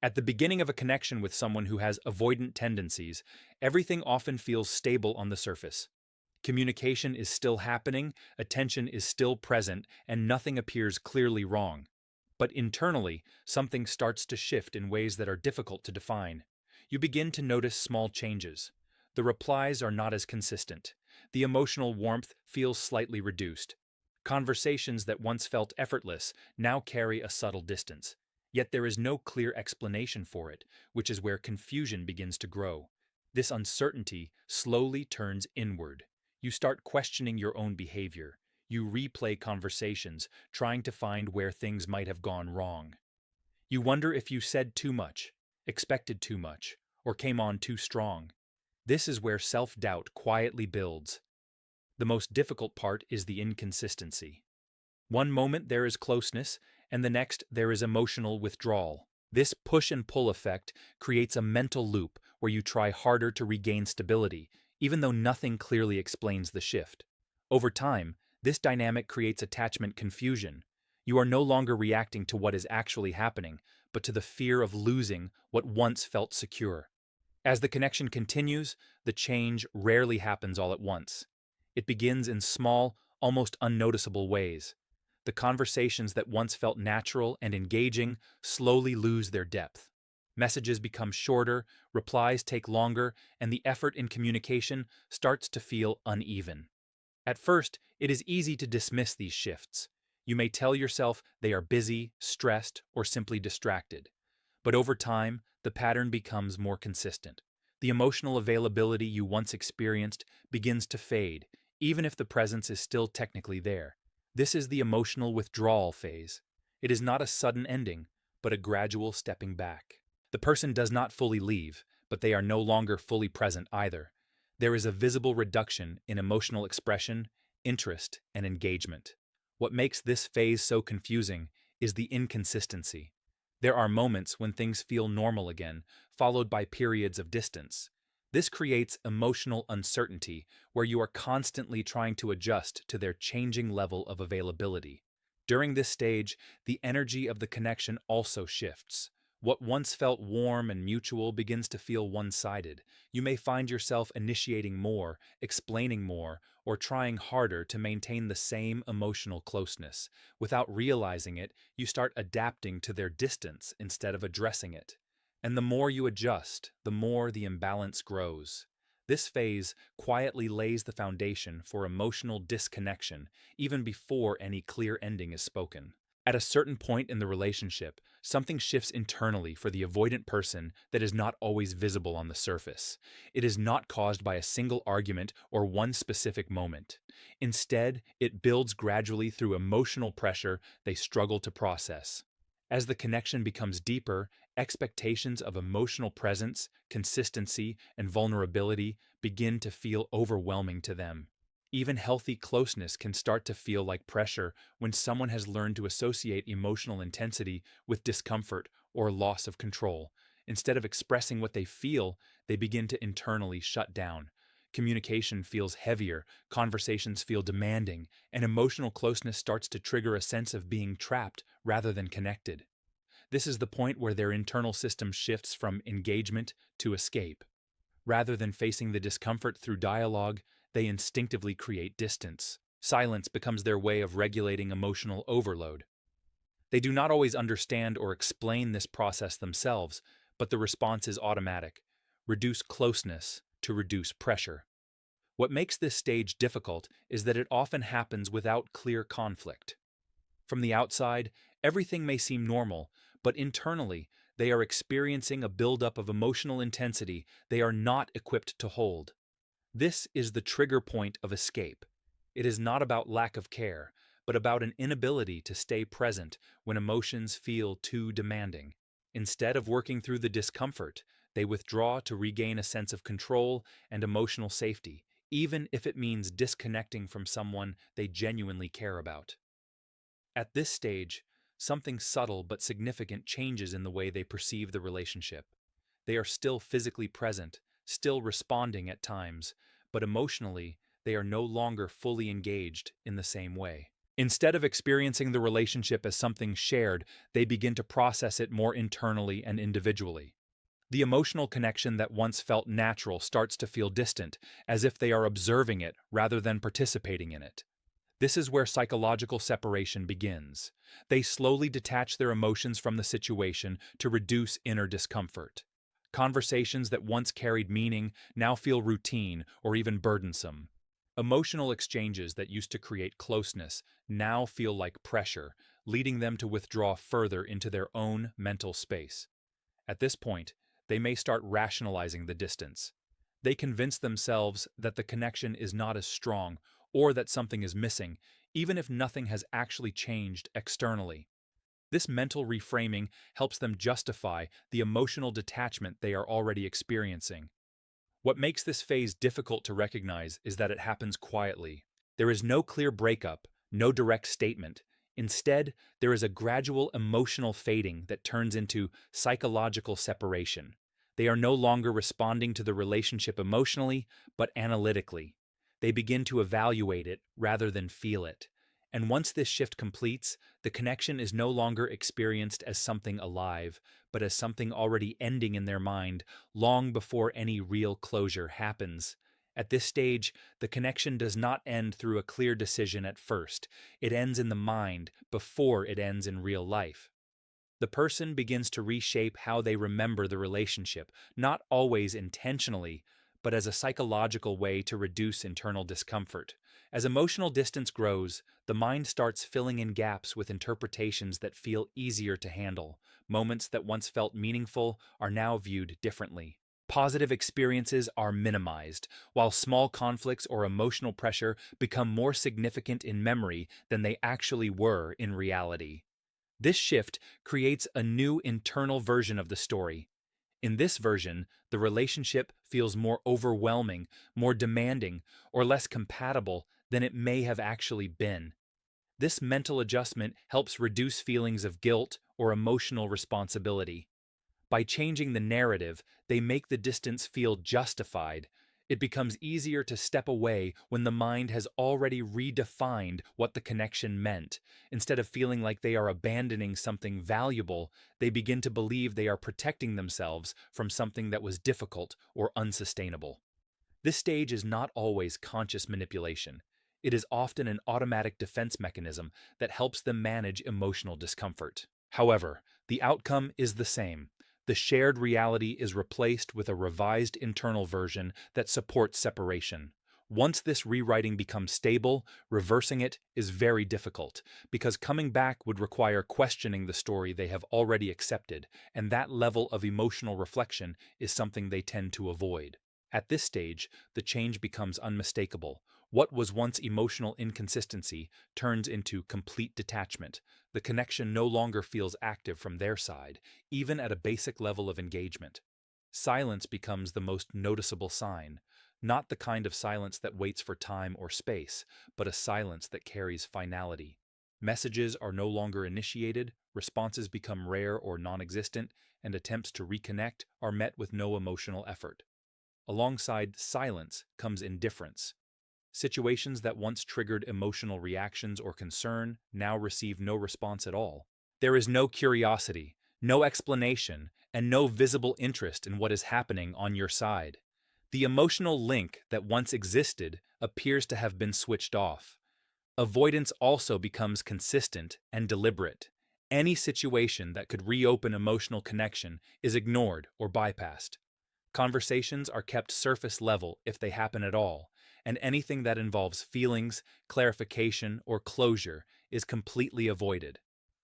At the beginning of a connection with someone who has avoidant tendencies, everything often feels stable on the surface. Communication is still happening, attention is still present, and nothing appears clearly wrong. But internally, something starts to shift in ways that are difficult to define. You begin to notice small changes. The replies are not as consistent. The emotional warmth feels slightly reduced. Conversations that once felt effortless now carry a subtle distance. Yet there is no clear explanation for it, which is where confusion begins to grow. This uncertainty slowly turns inward. You start questioning your own behavior. You replay conversations, trying to find where things might have gone wrong. You wonder if you said too much, expected too much, or came on too strong. This is where self-doubt quietly builds. The most difficult part is the inconsistency. One moment there is closeness, and the next there is emotional withdrawal. This push and pull effect creates a mental loop where you try harder to regain stability, even though nothing clearly explains the shift. Over time, this dynamic creates attachment confusion. You are no longer reacting to what is actually happening, but to the fear of losing what once felt secure. As the connection continues, the change rarely happens all at once. It begins in small, almost unnoticeable ways. The conversations that once felt natural and engaging slowly lose their depth. Messages become shorter, replies take longer, and the effort in communication starts to feel uneven. At first, it is easy to dismiss these shifts. You may tell yourself they are busy, stressed, or simply distracted. But over time, the pattern becomes more consistent. The emotional availability you once experienced begins to fade, even if the presence is still technically there. This is the emotional withdrawal phase. It is not a sudden ending, but a gradual stepping back. The person does not fully leave, but they are no longer fully present either. There is a visible reduction in emotional expression, interest, and engagement. What makes this phase so confusing is the inconsistency. There are moments when things feel normal again, followed by periods of distance. This creates emotional uncertainty where you are constantly trying to adjust to their changing level of availability. During this stage, the energy of the connection also shifts. What once felt warm and mutual begins to feel one-sided. You may find yourself initiating more, explaining more, or trying harder to maintain the same emotional closeness. Without realizing it, you start adapting to their distance instead of addressing it. And the more you adjust, the more the imbalance grows. This phase quietly lays the foundation for emotional disconnection even before any clear ending is spoken. At a certain point in the relationship, something shifts internally for the avoidant person that is not always visible on the surface. It is not caused by a single argument or one specific moment. Instead, it builds gradually through emotional pressure they struggle to process. As the connection becomes deeper, expectations of emotional presence, consistency, and vulnerability begin to feel overwhelming to them. Even healthy closeness can start to feel like pressure when someone has learned to associate emotional intensity with discomfort or loss of control. Instead of expressing what they feel, they begin to internally shut down. Communication feels heavier, conversations feel demanding, and emotional closeness starts to trigger a sense of being trapped rather than connected. This is the point where their internal system shifts from engagement to escape. Rather than facing the discomfort through dialogue, they instinctively create distance. Silence becomes their way of regulating emotional overload. They do not always understand or explain this process themselves, but the response is automatic. Reduce closeness to reduce pressure. What makes this stage difficult is that it often happens without clear conflict. From the outside, everything may seem normal, but internally, they are experiencing a buildup of emotional intensity they are not equipped to hold. This is the trigger point of escape. It is not about lack of care, but about an inability to stay present when emotions feel too demanding. Instead of working through the discomfort, they withdraw to regain a sense of control and emotional safety, even if it means disconnecting from someone they genuinely care about. At this stage, something subtle but significant changes in the way they perceive the relationship. They are still physically present, still responding at times, but emotionally, they are no longer fully engaged in the same way. Instead of experiencing the relationship as something shared, they begin to process it more internally and individually. The emotional connection that once felt natural starts to feel distant, as if they are observing it rather than participating in it. This is where psychological separation begins. They slowly detach their emotions from the situation to reduce inner discomfort. Conversations that once carried meaning now feel routine or even burdensome. Emotional exchanges that used to create closeness now feel like pressure, leading them to withdraw further into their own mental space. At this point, they may start rationalizing the distance. They convince themselves that the connection is not as strong or that something is missing, even if nothing has actually changed externally. This mental reframing helps them justify the emotional detachment they are already experiencing. What makes this phase difficult to recognize is that it happens quietly. There is no clear breakup, no direct statement. Instead, there is a gradual emotional fading that turns into psychological separation. They are no longer responding to the relationship emotionally, but analytically. They begin to evaluate it rather than feel it. And once this shift completes, the connection is no longer experienced as something alive, but as something already ending in their mind long before any real closure happens. At this stage, the connection does not end through a clear decision at first. It ends in the mind before it ends in real life. The person begins to reshape how they remember the relationship, not always intentionally, but as a psychological way to reduce internal discomfort. As emotional distance grows, the mind starts filling in gaps with interpretations that feel easier to handle. Moments that once felt meaningful are now viewed differently. Positive experiences are minimized, while small conflicts or emotional pressure become more significant in memory than they actually were in reality. This shift creates a new internal version of the story. In this version, the relationship feels more overwhelming, more demanding, or less compatible than it may have actually been. This mental adjustment helps reduce feelings of guilt or emotional responsibility. By changing the narrative, they make the distance feel justified. It becomes easier to step away when the mind has already redefined what the connection meant. Instead of feeling like they are abandoning something valuable, they begin to believe they are protecting themselves from something that was difficult or unsustainable. This stage is not always conscious manipulation. It is often an automatic defense mechanism that helps them manage emotional discomfort. However, the outcome is the same. The shared reality is replaced with a revised internal version that supports separation. Once this rewriting becomes stable, reversing it is very difficult, because coming back would require questioning the story they have already accepted, and that level of emotional reflection is something they tend to avoid. At this stage, the change becomes unmistakable. What was once emotional inconsistency turns into complete detachment. The connection no longer feels active from their side, even at a basic level of engagement. Silence becomes the most noticeable sign, not the kind of silence that waits for time or space, but a silence that carries finality. Messages are no longer initiated, responses become rare or non-existent, and attempts to reconnect are met with no emotional effort. Alongside silence comes indifference. Situations that once triggered emotional reactions or concern now receive no response at all. There is no curiosity, no explanation, and no visible interest in what is happening on your side. The emotional link that once existed appears to have been switched off. Avoidance also becomes consistent and deliberate. Any situation that could reopen emotional connection is ignored or bypassed. Conversations are kept surface level if they happen at all, and anything that involves feelings, clarification, or closure is completely avoided.